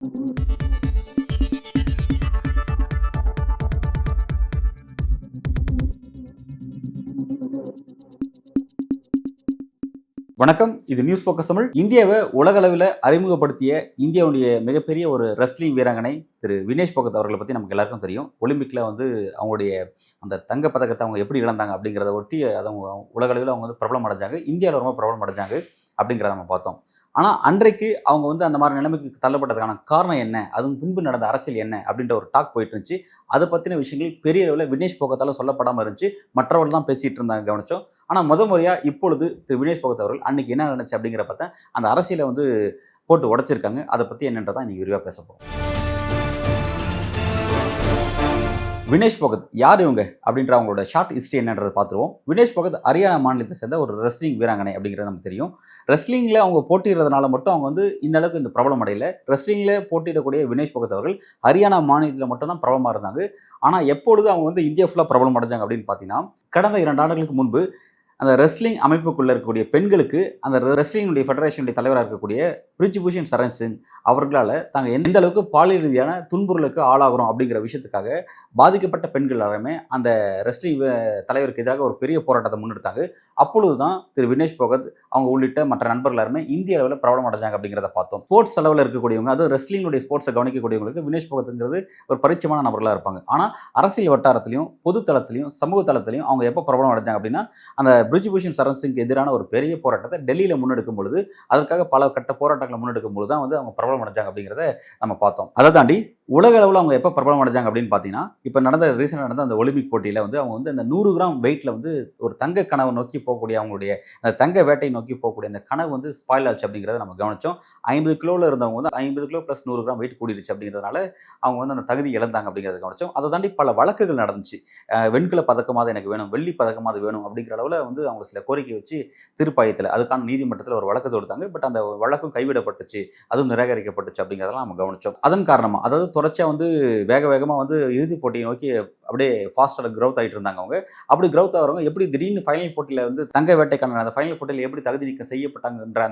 வணக்கம். இது news focus Tamil. இந்தியாவை உலக அளவில் அறிமுகப்படுத்திய இந்தியாவுடைய மிகப்பெரிய ஒரு ரெஸ்லிங் வீராங்கனை திரு வினேஷ் போகத் அவர்களை பற்றி நமக்கு எல்லாருக்கும் தெரியும். ஒலிம்பிக்கில் அவங்களுடைய அந்த தங்கப் பதக்கத்தை அவங்க எப்படி இழந்தாங்க அப்படிங்கிறத ஒட்டி அவங்க உலக அளவில் அவங்க பிரபலம் அடைஞ்சாங்க. இந்தியாவில் ரொம்ப பிரபலம் அடைஞ்சாங்க அப்படிங்கிறத நம்ம பார்த்தோம். ஆனால் அன்றைக்கு அவங்க அந்த மாதிரி நிலைமைக்கு தள்ளப்பட்டதுக்கான காரணம் என்ன, அதுவும் பின்பு நடந்த அரசியல் என்ன அப்படின்ற ஒரு டாக் போயிட்டு இருந்துச்சு. அதை பற்றின விஷயங்கள் பெரிய அளவில் வினேஷ் போகத்தால் சொல்லப்படாமல் இருந்துச்சு. மற்றவர்கள் தான் பேசிகிட்டு இருந்தாங்க, கவனித்தோம். ஆனால் முறையாக இப்பொழுது திரு வினேஷ் போகத் அவர்கள் அன்றைக்கி என்ன நடந்துச்சு அப்படிங்கிற பார்த்தா அந்த அரசியலை போட்டு உடைச்சிருக்காங்க. அதை பற்றி என்னன்றதான் இன்றைக்கி விரிவாக பேச போகிறோம். வினேஷ் போகத் யார் இவங்க அப்படின்ற அவங்களோட ஷார்ட் ஹிஸ்ட்ரி என்னன்றதை பார்த்துருவோம். வினேஷ் போகத் ஹரியானா மாநிலத்தை சேர்ந்த ஒரு ரெஸ்லிங் வீராங்கனை அப்படிங்கிறது நமக்கு தெரியும். ரெஸ்லிங்கில் அவங்க போட்டிடுறதுனால மட்டும் அவங்க இந்த அளவுக்கு இந்த பிரபலம் அடையல. ரெஸ்லிங்கில் போட்டியிடக்கூடிய வினேஷ் போகத் அவர்கள் ஹரியானா மாநிலத்தில் மட்டும் தான் பிரபலமாக இருந்தாங்க. ஆனால் எப்பொழுது அவங்க இந்தியா ஃபுல்லாக பிரபலம் அடைஞ்சாங்க அப்படின்னு பார்த்தீங்கன்னா, கடந்த 2 ஆண்டுகளுக்கு முன்பு அந்த ரெஸ்லிங் அமைப்புக்குள்ளே இருக்கக்கூடிய பெண்களுக்கு அந்த ரெஸ்லிங்குடைய ஃபெடரேஷனுடைய தலைவராக இருக்கக்கூடிய பிரிஜ்பூஷன் சரண் சிங் அவர்களால் தாங்கள் எந்த அளவுக்கு பாலியல் ரீதியான துன்புறுகளுக்கு ஆளாகிறோம் அப்படிங்கிற விஷயத்துக்காக பாதிக்கப்பட்ட பெண்கள் எல்லாருமே அந்த ரெஸ்லிங் தலைவருக்கு எதிராக ஒரு பெரிய போராட்டத்தை முன்னெடுத்தாங்க. அப்பொழுது தான் திரு வினேஷ் போகத் அவங்க உள்ளிட்ட மற்ற நண்பர்கள் எல்லாருமே இந்திய அளவில் பிரபலம் அடைஞ்சாங்க அப்படிங்கிறத பார்த்தோம். ஸ்போர்ட்ஸ் அளவில் இருக்கக்கூடியவங்க, அதுவும் ரெஸ்லிங்குடைய ஸ்போர்ட்ஸை கவனிக்கக்கூடியவங்களுக்கு வினேஷ் போகத்ங்கிறது ஒரு பரிச்சயமான நபர்களாக இருப்பாங்க. ஆனால் அரசியல் வட்டாரத்திலையும் பொது தளத்திலையும் சமூக தளத்திலையும் அவங்க எப்போ பிரபலம் அடைஞ்சாங்க அப்படின்னா, அந்த பிரிஜ்பூஷன் சரண் சிங்க்கு எதிரான ஒரு பெரிய போராட்டத்தை டெல்லியில் முன்னெடுக்கும் பொழுது, அதற்காக பல கட்ட போராட்டங்களை முன்னெடுக்கும் பொழுது தான் அவங்க பிரபலம் அடைஞ்சாங்க அப்படிங்கிறத நம்ம பார்த்தோம். அதை தாண்டி உலக அளவில் அவங்க எப்போ பிரபலம் அடைஞ்சாங்க அப்படின்னு பார்த்தீங்கன்னா, இப்போ ரீசெண்டாக நடந்த அந்த ஒலிம்பிக் போட்டியில் அவங்க அந்த 100 கிராம் வெயிட்டில் ஒரு தங்க கனவை நோக்கி போகக்கூடிய அவங்களுடைய அந்த தங்க வேட்டையை நோக்கி போகக்கூடிய அந்த கனவு ஸ்பாயில் ஆச்சு அப்படிங்கிறத நம்ம கவனித்தோம். 50 கிலோவில் இருந்தவங்க 50 கிலோ ப்ளஸ் 100 கிராம் வெயிட் கூடிருச்சு அப்படிங்கிறதுனால அவங்க அந்த தகுதி இழந்தாங்க அப்படிங்கிறத கவனித்தோம். அதை தாண்டி பல வழக்குகள் நடந்துச்சு. வெண்கல பதக்கமாவது எனக்கு வேணும், வெள்ளி பதக்கமாவது வேணும் அப்படிங்கிற அளவில் அவங்க சில கோரிக்கை வச்சு திருப்பாயத்தில் அதுக்கான நீதிமன்றத்தில் ஒரு வழக்கு தொடுத்தாங்க. பட் அந்த வழக்கும் கைவிடப்பட்டுச்சு, அதுவும் நிராகரிக்கப்பட்டுச்சு அப்படிங்கிறதெல்லாம் நம்ம கவனித்தோம். அதன் காரணமாக அதாவது தொடர்ச்சியாக வேக வேகமாக இறுதிப் போட்டியை நோக்கி அப்படியே ஃபாஸ்ட்டாக க்ரௌத் ஆகிட்டு இருந்தாங்க. அவங்க அப்படி க்ரௌத் ஆகிறவங்க எப்படி திடீர்னு ஃபைனல் போட்டியில் தங்க வேட்டைக்கான அந்த ஃபைனல் போட்டியில் எப்படி தகுதி நீக்கம் செய்யப்பட்டாங்கன்ற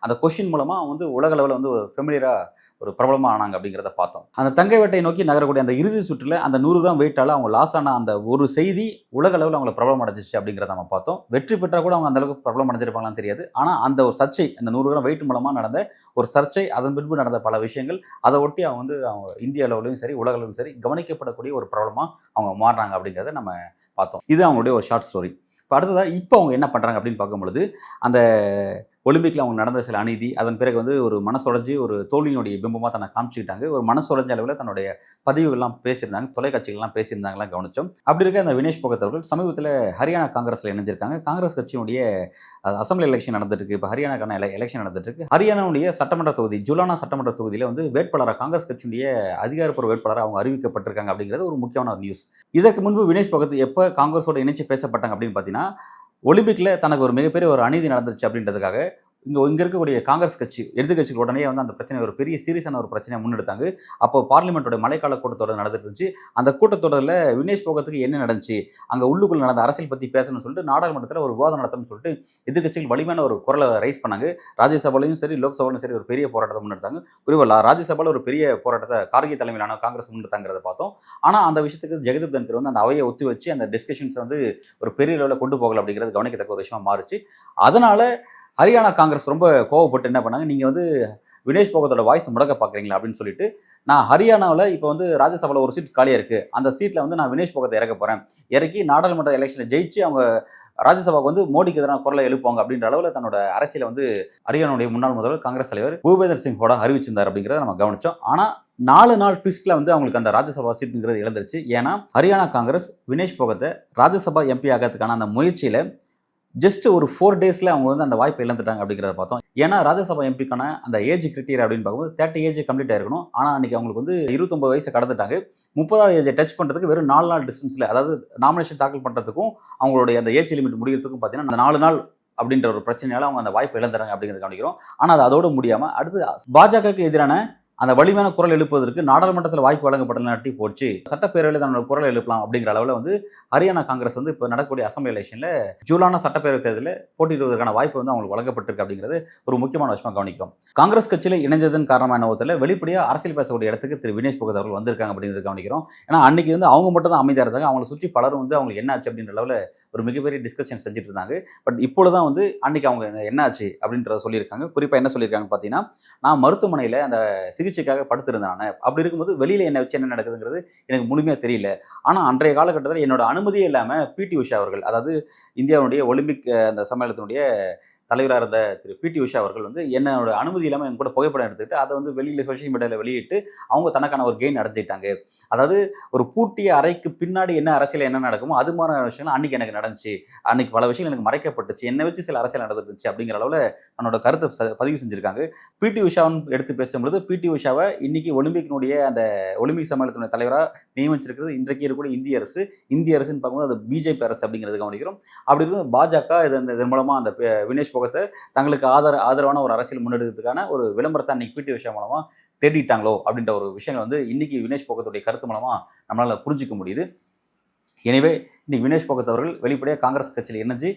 அந்த கொஷின் மூலமாக உலக அளவில் ஒரு ஃபெமிலியராக ஒரு பிரபலமாக ஆனாங்க அப்படிங்கிறத பார்த்தோம். அந்த தங்க வேட்டையை நோக்கி நகரக்கூடிய அந்த இறுதி சுற்றில் அந்த 100 கிராம் வெயிட்டால் அவங்க லாஸ் ஆன அந்த ஒரு செய்தி உலக அளவில் அவங்களை பிரபலம் அடைஞ்சிச்சு அப்படிங்கிறத நம்ம பார்த்தோம். வெற்றி பெற்றால் கூட அவங்க அந்த அளவுக்கு பிரபலம் அடைஞ்சிருப்பாங்களான்னு தெரியாது. ஆனால் அந்த ஒரு சர்ச்சை, அந்த 100 கிராம் வெயிட் மூலமாக நடந்த ஒரு சர்ச்சை, அதன் பின்பு நடந்த பல விஷயங்கள், அதை ஒட்டி அவங்க இந்திய அளவுலையும் சரி உலக அளவிலும் சரி கவனிக்கப்படக்கூடிய ஒரு பிரபலமாக அவங்க மாறுறாங்க அப்படிங்கிறத நம்ம பார்த்தோம். இது அவங்களுடைய ஒரு ஷார்ட் ஸ்டோரி. இப்போ அடுத்ததாக இப்போ அவங்க என்ன பண்ணுறாங்க அப்படின்னு பார்க்கும்பொழுது, அந்த ஒலிம்பிக்கில் அவங்க நடந்த சில அநீதி, அதன் பிறகு ஒரு மனசுடைஞ்சு ஒரு தோல்வியினுடைய பிம்பமாக தன்னை காமிச்சிக்கிட்டாங்க. ஒரு மனசுடைஞ்ச அளவில் தன்னுடைய பதிவுகள்லாம் பேசியிருந்தாங்க, தொலைக்காட்சிகள்லாம் பேசியிருந்தாங்கலாம் கவனித்தோம். அப்படி இருக்க அந்த வினேஷ் போகத் அவர்கள் சமீபத்தில் ஹரியானா காங்கிரஸில் இணைஞ்சிருக்காங்க. காங்கிரஸ் கட்சியினுடைய அசம்பிளி எலெக்ஷன் நடந்துட்டு இருக்கு. இப்போ ஹரியானாக்கான எலெக்ஷன் நடந்துட்டு இருக்கு. ஹரியானாவுடைய சட்டமன்ற தொகுதி ஜுலானா சட்டமன்ற தொகுதியில் வேட்பாளராக காங்கிரஸ் கட்சியினுடைய அதிகாரப்பூர்வ வேட்பாளராக அவங்க அறிவிக்கப்பட்டிருக்காங்க அப்படிங்கிறது ஒரு முக்கியமான நியூஸ். இதற்கு முன்பு வினேஷ் போகத் எப்போ காங்கிரஸோட இணைச்சு பேசப்பட்டாங்க அப்படின்னு பார்த்தீங்கன்னா, ஒலிம்பிக்கில் தனக்கு ஒரு மிகப்பெரிய ஒரு அநீதி நடந்துருச்சு அப்படின்றதுக்காக இங்கே இருக்கக்கூடிய காங்கிரஸ் கட்சி எதிர்க்கட்சிகள் உடனே அந்த பிரச்சனை ஒரு பெரிய சீரியஸான ஒரு பிரச்சனையை முன்னெடுத்தாங்க. அப்போ பார்லிமெண்ட்டோட மழைக்கால கூட்டத்தொடர் நடந்துட்டு இருந்துச்சு. அந்த கூட்டத்தொடரில் வினேஷ் போகத்துக்கு என்ன நடந்துச்சு, அங்கே உள்ளுக்குள்ள நடந்த அரசியல் பற்றி பேசணும்னு சொல்லிட்டு நாடாளுமன்றத்தில் ஒரு விவாதம் நடத்தணும்னு சொல்லிட்டு எதிர்க்கட்சிகள் வலிமையான ஒரு குரலை ரைஸ் பண்ணாங்க. ராஜ்யசபாலையும் சரி லோக்சபாலையும் சரி ஒரு பெரிய போராட்டத்தை முன்னெடுத்தாங்க. குறிப்பாக ராஜ்யசபாவில் ஒரு பெரிய போராட்டத்தை கார்கே தலைமையிலான காங்கிரஸ் முன்னெடுத்தாங்கிறத பார்த்தோம். ஆனால் அந்த விஷயத்துக்கு ஜெகதீப் தன்கர் அந்த அவையை ஒத்தி வச்சு அந்த டிஸ்கஷன்ஸ் ஒரு பெரிய லெவலில் கொண்டு போகல அப்படிங்கிறது கவனிக்கத்தக்க ஒரு விஷயமா மாறுச்சு. அதனால் ஹரியானா காங்கிரஸ் ரொம்ப கோவப்பட்டு என்ன பண்ணாங்க, நீங்கள் வினேஷ் போகத்தோட வாய்ஸ் முடக்க பார்க்குறீங்களா அப்படின்னு சொல்லிட்டு, நான் ஹரியானாவில் இப்போ ராஜ்யசபாவில் ஒரு சீட் காலியாக இருக்குது, அந்த சீட்டில் நான் வினேஷ் போகத்தை இறக்க போகிறேன், இறக்கி நாடாளுமன்ற எலெக்ஷனை ஜெயிச்சு அவங்க ராஜ்யசபாவுக்கு மோடிக்கு எதிரான குரலை எழுப்புவாங்க அப்படின்ற அளவில் தன்னோட அரசியலை ஹரியானாவுடைய முன்னாள் முதல்வர் காங்கிரஸ் தலைவர் பூபேந்தர் சிங் ஹூடா அறிவிச்சிருந்தார் அப்படிங்கிறத நம்ம கவனித்தோம். ஆனால் 4 நாள் ட்விஸ்ட்டில் அவங்களுக்கு அந்த ராஜ்யசபா சீட்டுங்கிறது இழந்துருச்சு. ஏன்னா ஹரியானா காங்கிரஸ் வினேஷ் போகத்தை ராஜ்யசபா எம்பி ஆகிறதுக்கான அந்த முயற்சியில் ஜஸ்ட் ஒரு 4 டேஸில் அவங்க அந்த வாய்ப்பை இழந்துட்டாங்க அப்படிங்கிறத பார்த்தோம். ஏன்னா ராஜ்யசபா எம்பிக்கான அந்த ஏஜ் கிரிட்டீரியா அப்படின்னு பார்க்கும்போது 30 ஏஜ் கம்ப்ளீட் ஆயிருக்கணும். ஆனால் அன்றைக்கி அவங்களுக்கு 29 வயசை கடந்துட்டாங்க. 30வது ஏஜை டச் பண்ணுறதுக்கு வெறும் 4 நாள் டிஸ்டன்ஸில், அதாவது நாமினேஷன் தாக்கல் பண்ணுறதுக்கும் அவங்களுடைய அந்த ஏஜ் லிமிட் முடிகிறதுக்கும் பார்த்தீங்கன்னா அந்த 4 நாள் அப்படின்ற ஒரு பிரச்சனையால் அவங்க அந்த வாய்ப்பை இழந்துறாங்க அப்படிங்கிறத கவனிக்கிறோம். ஆனால் அது அதோடு முடியாமல் அடுத்து பாஜகவுக்கு எதிரான அந்த வலிமையான குரல் எழுப்புவதற்கு நாடாளுமன்றத்தில் வாய்ப்பு வழங்கப்படலாட்டி போச்சு, சட்டப்பேரவையில் தன்னோட குரல் எழுப்பலாம் அப்படிங்கிற அளவில் வந்து ஹரியானா காங்கிரஸ் வந்து இப்போ நடக்கக்கூடிய அசம்பிளி எலெக்ஷனில் ஜூலானா சட்டப்பேரவை தேர்தலில் போட்டியிடுவதற்கான வாய்ப்பு வந்து அவங்களுக்கு வழங்கப்பட்டிருக்கு அப்படிங்கிறது ஒரு முக்கியமான விஷயமா கவனிக்கிறோம். காங்கிரஸ் கட்சியில் இணைஞ்சதன் காரணமான ஒருத்தர் வெளிப்படையாக அரசியல் பேசக்கூடிய இடத்துக்கு திரு வினேஷ் போகத் அவர்கள் வந்திருக்காங்க அப்படிங்கிறது கவனிக்கிறோம். ஏன்னா அன்னைக்கு வந்து அவங்க மட்டும் தான் அமைதியாக இருந்தாங்க, அவங்களை சுற்றி பலரும் வந்து அவங்களுக்கு என்ன ஆச்சு அப்படின்ற அளவில் ஒரு மிகப்பெரிய டிஸ்கஷன் செஞ்சுட்டு இருந்தாங்க. பட் இப்பொழுதுதான் வந்து அன்னைக்கு அவங்க என்ன ஆச்சு அப்படின்றத சொல்லியிருக்காங்க. குறிப்பாக என்ன சொல்லியிருக்காங்க பார்த்தீங்கன்னா, நான் மருத்துவமனையில் அந்த சிகிச்சைக்காக படுத்திருந்தேன். அப்படி இருக்கும்போது வெளியில் என்ன வச்சு என்ன நடக்குதுங்கிறது எனக்கு முழுமையாக தெரியல. ஆனால் அன்றைய காலகட்டத்தில் என்னோட அனுமதியே இல்லாமல் பிடி உஷா அவர்கள், அதாவது இந்தியாவுடைய ஒலிம்பிக் அந்த சம்மேளனத்தினுடைய தலைவராக இருந்த திரு பிடி உஷா அவர்கள் வந்து என்னோட அனுமதி இல்லாமல் என் கூட புகைப்படம் எடுத்துக்கிட்டு அதை வந்து வெளியில் சோஷியல் மீடியாவில் வெளியிட்டு அவங்க தனக்கான ஒரு கெயின் அடைஞ்சிட்டாங்க. அதாவது ஒரு பூட்டிய அறைக்கு பின்னாடி என்ன அரசியல் என்ன நடக்குமோ அது மாதிரியான விஷயங்கள் அன்றைக்கி எனக்கு நடந்துச்சு, அன்றைக்கி பல விஷயங்கள் எனக்கு மறைக்கப்பட்டுச்சு, என்னை வச்சு சில அரசியல் நடந்துருச்சு அப்படிங்கிற அளவில் தன்னோட கருத்தை பதிவு செஞ்சுருக்காங்க. பிடி உஷான்னு எடுத்து பேசும்பொழுது பிடி உஷாவை இன்னைக்கு ஒலிம்பிக்கினுடைய அந்த ஒலிம்பிக் சம்மேளனத்தினுடைய தலைவராக நியமிச்சிருக்கிறது இன்றைக்கு இருக்கக்கூடிய இந்திய அரசு. இந்திய அரசுன்னு பார்க்கும்போது அது பிஜேபி அரசு அப்படிங்கிறது கவனிக்கிறோம். அப்படி இருக்கும் பாஜக இதன் மூலமாக அந்த வினேஷ் போகத்தை தங்களுக்கு ஆதரவான ஒரு அரசியல் முன்னெடுக்கிறதுக்கான ஒரு விளம்பரத்தை அன்னைக்கு பிடி உஷா மூலமா தேடிட்டாங்களோ அப்படின்ற ஒரு விஷயங்கள் வந்து இன்னைக்கு வினேஷ் போகத்துடைய கருத்து மூலமா நம்மளால புரிஞ்சிக்க முடியுது. எனவே இன்னைக்கு வினேஷ் போகத் அவர்கள் வெளிப்படையாக காங்கிரஸ் கட்சியில் இணைஞ்சு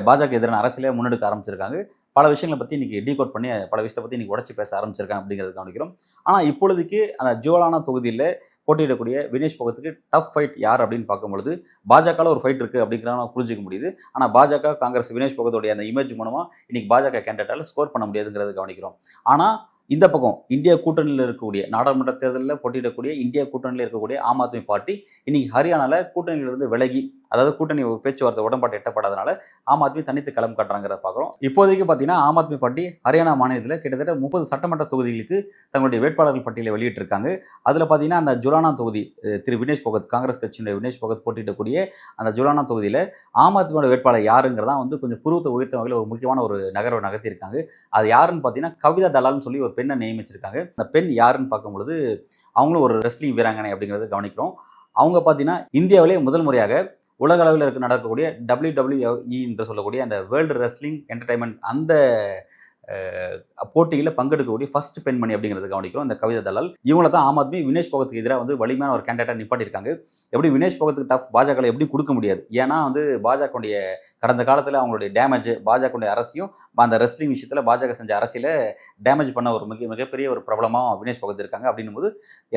பாஜக எதிரான அரசியலை முன்னெடுக்க ஆரம்பிச்சிருக்காங்க. பல விஷயங்களை பற்றி இன்னைக்கு டீகோட் பண்ணி பல விஷயத்தை பற்றி இன்னைக்கு உடச்சி பேச ஆரம்பிச்சிருக்காங்க அப்படிங்கிறது கவனிக்கிறோம். ஆனால் இப்பொழுதுக்கு அந்த ஜுவலானா தொகுதியில் போட்டியிடக்கூடிய வினேஷ் போகத்துக்கு டஃப் ஃபைட் யார் அப்படின்னு பார்க்கும்பொழுது பாஜகவில் ஒரு ஃபைட் இருக்குது அப்படிங்கிறத புரிஞ்சிக்க முடியுது. ஆனால் பாஜக காங்கிரஸ் வினேஷ் போகத்துடைய அந்த இமேஜ் மூலமாக இன்னைக்கு பாஜக கேண்டிடேட்டால் ஸ்கோர் பண்ண முடியாதுங்கிறது கவனிக்கிறோம். ஆனால் இந்த பக்கம் இந்தியா கூட்டணியில் இருக்கக்கூடிய நாடாளுமன்ற தேர்தலில் போட்டியிடக்கூடிய இந்தியா கூட்டணியில் இருக்கக்கூடிய ஆம் ஆத்மி பார்ட்டி இன்னைக்கு ஹரியானாவில் கூட்டணியிலிருந்து விலகி, அதாவது கூட்டணி பேச்சுவார்த்தை உடன்பாடு எட்டப்படாதனால ஆம் ஆத்மி தனித்து களம் காட்டுறாங்கிறத பார்க்குறோம். இப்போதைக்கு பார்த்தீங்கன்னா ஆம் ஆத்மி பார்ட்டி ஹரியானா மாநிலத்தில் கிட்டத்தட்ட 30 சட்டமன்ற தொகுதிகளுக்கு தங்களுடைய வேட்பாளர்கள் பட்டியலை வெளியிட்டிருக்காங்க. அதில் பார்த்தீங்கன்னா அந்த ஜுலானா தொகுதி திரு வினேஷ் போகத், காங்கிரஸ் கட்சியினுடைய வினேஷ் போகத் போட்டியிடக்கூடிய அந்த ஜுலானா தொகுதியில் ஆம் ஆத்மியோட வேட்பாளர் யாருங்கிறதா வந்து கொஞ்சம் புருவத்தை உயர்த்த வகையில் ஒரு முக்கியமான ஒரு நகர்வை நகர்த்தியிருக்காங்க. அது யாருன்னு பார்த்தீங்கன்னா கவிதா தலால்னு சொல்லி ஒரு பெண்ணை நியமிச்சிருக்காங்க. அந்த பெண் யாருன்னு பார்க்கும்பொழுது அவங்களும் ஒரு ரெஸ்லிங் வீராங்கனை அப்படிங்கிறத கவனிக்கிறோம். அவங்க பார்த்தீங்கன்னா இந்தியாவிலே முதல் முறையாக உலக அளவில் நடக்கக்கூடிய WWE என்று சொல்லக்கூடிய அந்த வேர்ல்டு ரெஸ்லிங் என்டர்டைன்மெண்ட் அந்த போட்டியில் பங்கெடுக்கக்கூடிய ஃபர்ஸ்ட் பெண்மணி அப்படிங்கிறது கவனிக்கிறோம் இந்த கவிதா தலால். இவங்களை தான் ஆம் ஆத்மி வினேஷ் போகத்துக்கு எதிராக வந்து வலிமையான ஒரு கேண்டிடேட்டாக நிப்பாட்டியிருக்காங்க. எப்படி வினேஷ் போகத்துக்கு டஃப் பாஜக எப்படி கொடுக்க முடியாது, ஏன்னா வந்து பாஜகவுடைய கடந்த காலத்தில் அவங்களுடைய டேமேஜ், பாஜகவுடைய அரசியும் அந்த ரெஸ்லிங் விஷயத்தில் பாஜக செஞ்ச அரசியலை டேமேஜ் பண்ண ஒரு மிகப்பெரிய ஒரு பிரபலமாக வினேஷ் போகத் இருக்காங்க. அப்படின்னும் போது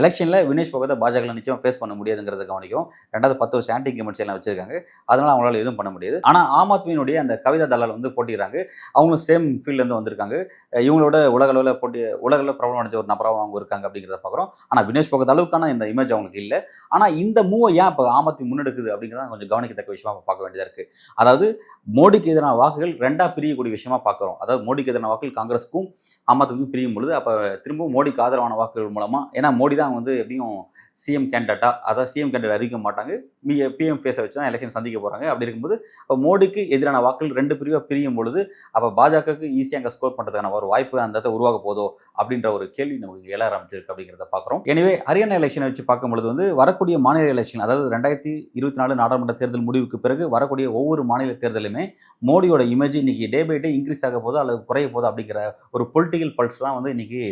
எலெக்ஷனில் வினேஷ் போகத்தை பாஜக நிச்சயமாக ஃபேஸ் பண்ண முடியாதுங்கிறத கவனிக்கிறோம். 10 வருஷம் ஆன்டி இன்கம்பன்சி எல்லாம் வச்சிருக்காங்க, அதனால அவங்களால எதுவும் பண்ண முடியாது. ஆனால் ஆம் ஆத்மியினுடைய அந்த கவிதா தலால் வந்து போட்டிடுறாங்க. அவங்களும் சேம் ஃபீல்ட்லேருந்து வந்திருக்காங்க. இவங்களோட உலக அளவில் பிரபலம் அடைஞ்ச ஒரு நபராக அவங்க இருக்காங்க அப்படிங்கிறத பார்க்குறோம். ஆனால் வினேஷ் போகத் அளவுக்கான இந்த இமேஜ் அவங்களுக்கு இல்லை. ஆனால் இந்த மூவை ஏன் இப்போ ஆம் ஆத்மி முன்னெடுக்குது அப்படிங்கிறத கொஞ்சம் கவனிக்கத்தக்க விஷயமா பார்க்க வேண்டியதாக இருக்குது. அதாவது மோடிக்கு எதிரான வாக்குகள் ரெண்டாக பிரியக்கூடிய விஷயமா பார்க்குறோம். அதாவது மோடிக்கு எதிரான வாக்குகள் காங்கிரஸுக்கும் ஆம் ஆத்மிக்கும் பிரியும் பொழுது அப்போ திரும்பவும் மோடிக்கு ஆதரவான வாக்குகள் மூலமாக, ஏன்னா மோடி தான் வந்து எப்படியும் சிஎம் கேண்டிடேட்டாக, அதாவது சிஎம் கேண்டிடேட் அறிவிக்க மாட்டாங்க, பிஎம் ஃபேஸை வச்சு தான் எலெக்ஷன் சந்திக்க போகிறாங்க. அப்படி இருக்கும்போது அப்போ மோடிக்கு எதிரான வாக்குகள் 2 பிரிவாக பிரியும் பொழுது அப்போ பாஜகவுக்கு ஈஸியாக அங்கே ஸ்கோர் பண்ணுறதுக்கான ஒரு வாய்ப்பு அந்த இடத்துல உருவாக போதோ அப்படின்ற ஒரு கேள்வி நமக்கு எழ ஆரம்பிச்சிருக்கு அப்படிங்கிறத பார்க்குறோம். எனவே ஹரியானா எலெக்ஷனை வச்சு பார்க்கும்பொழுது வந்து வரக்கூடிய மாநில எலெக்ஷன், அதாவது 2024 நாடாளுமன்ற தேர்தல் முடிவுக்கு பிறகு வரக்கூடிய ஒவ்வொரு மாநில தேர்தலுமே மோடியோட இமேஜ் இன்னைக்கு டே பை டே இன்க்ரீஸ் ஆக போதோ அல்லது குறைய போதோ அப்படிங்கிற ஒரு பொலிட்டிக்கல் பல்ஸ் தான் வந்து இன்னைக்கு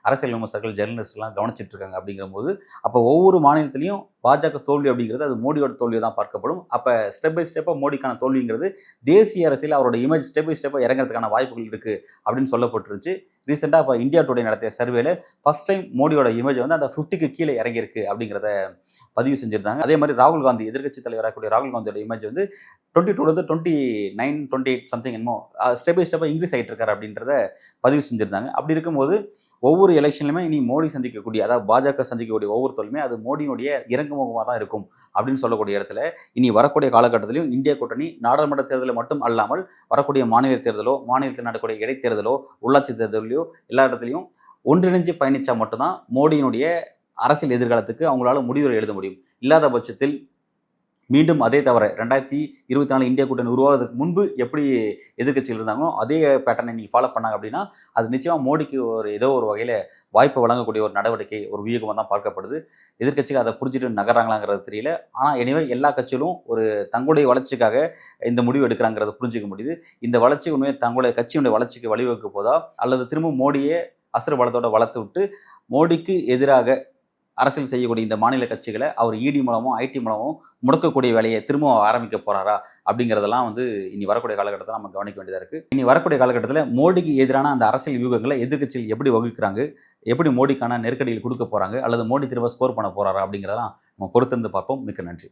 அரசியல் விமர்சகர்கள், ஜெர்னலிஸ்ட்லாம் கவனிச்சிட்டு இருக்காங்க. அப்படிங்கிற போது அப்போ ஒவ்வொரு மாநிலத்திலையும் பாஜக தோல்வி அப்படிங்கிறது அது மோடியோட தோல்வியை தான் பார்க்கப்படும். அப்போ ஸ்டெப் பை ஸ்டெப்பாக மோடிக்கான தோல்விங்கிறது தேசிய அரசியல் அவரோட இமேஜ் ஸ்டெப் பை ஸ்டெப்பாக இறங்கிறதுக்கான வாய்ப்புகள் இருக்குது அப்படின்னு சொல்லப்பட்டுருச்சு. ரீசெண்டாக இப்போ இந்தியா டுடே நடத்திய சர்வேல ஃபர்ஸ்ட் டைம் மோடியோட இமேஜ் வந்து அந்த 50க்கு கீழே இறங்கியிருக்கு அப்படிங்கிறத பதிவு செஞ்சுருந்தாங்க. அதே மாதிரி ராகுல் காந்தி, எதிர்க்கட்சி தலைவராக கூடிய ராகுல் காந்தியோட இமேஜ் வந்து 22 29 28 சம்திங் என்னமோ ஸ்டெப் பை ஸ்டெப்பாக இன்க்ரீஸ் ஆகிட்டு இருக்காரு அப்படின்றத பதிவு செஞ்சுருந்தாங்க. அப்படி இருக்கும்போது ஒவ்வொரு எலெக்ஷன்லையுமே இனி மோடி சந்திக்கக்கூடிய, அதாவது பாஜக சந்திக்கக்கூடிய ஒவ்வொரு தோல்வியுமே அது மோடியினுடைய இறங்குமுகமாக தான் இருக்கும் அப்படின்னு சொல்லக்கூடிய இடத்துல இனி வரக்கூடிய காலகட்டத்திலையும் இந்தியா கூட்டணி நாடாளுமன்ற தேர்தலில் மட்டும் அல்லாமல் வரக்கூடிய மாநில தேர்தலோ, மாநிலத்தில் நடக்கக்கூடிய இடைத்தேர்தலோ, உள்ளாட்சி தேர்தலையோ எல்லா இடத்துலையும் ஒன்றிணைஞ்சு பயணித்தா மட்டும்தான் மோடியினுடைய அரசியல் எதிர்காலத்துக்கு அவங்களால முடிவுரை எழுத முடியும். இல்லாத பட்சத்தில் மீண்டும் அதே தவிர 2024 இந்தியா கூட்டணி உருவாவதுக்கு முன்பு எப்படி எதிர்க்கட்சிகள் இருந்தாங்களோ அதே பேட்டர்னை நீங்கள் ஃபாலோ பண்ணாங்க அப்படின்னா அது நிச்சயமாக மோடிக்கு ஏதோ ஒரு வகையில் வாய்ப்பு வழங்கக்கூடிய ஒரு நடவடிக்கை, ஒரு வியூகமாக தான் பார்க்கப்படுது. எதிர்க்கட்சிகள் அதை புரிஞ்சுட்டு நகராங்களாங்கிறது தெரியல. ஆனால் எனவே எல்லா கட்சிகளும் ஒரு தங்களுடைய வளர்ச்சிக்காக இந்த முடிவு எடுக்கிறாங்கிறத புரிஞ்சிக்க முடியுது. இந்த வளர்ச்சி உண்மையில் தங்களுடைய கட்சியினுடைய வளர்ச்சிக்கு வழிவகுக்க போதா அல்லது திரும்ப மோடியே அசுர பலத்தோட வளர்த்து விட்டு மோடிக்கு எதிராக அரசியல் செய்யக்கூடிய இந்த மாநில கட்சிகளை அவர் இடி மூலமும் ஐடி மூலமும் முடக்கக்கூடிய வேலையை திரும்ப ஆரம்பிக்க போறாரா அப்படிங்கிறதெல்லாம் வந்து இனி வரக்கூடிய காலகட்டத்தில் நம்ம கவனிக்க வேண்டியதாக இருக்கு. இனி வரக்கூடிய காலகட்டத்தில் மோடிக்கு எதிரான அந்த அரசியல் வியூகங்களை எதிர்க்கட்சிகள் எப்படி வகுக்கிறாங்க, எப்படி மோடிக்கான நெருக்கடியில் கொடுக்க போறாங்க, அல்லது மோடி திரும்ப ஸ்கோர் பண்ண போறாரா அப்படிங்கிறதெல்லாம் நம்ம பொறுத்திருந்து பார்ப்போம். மிக்க நன்றி.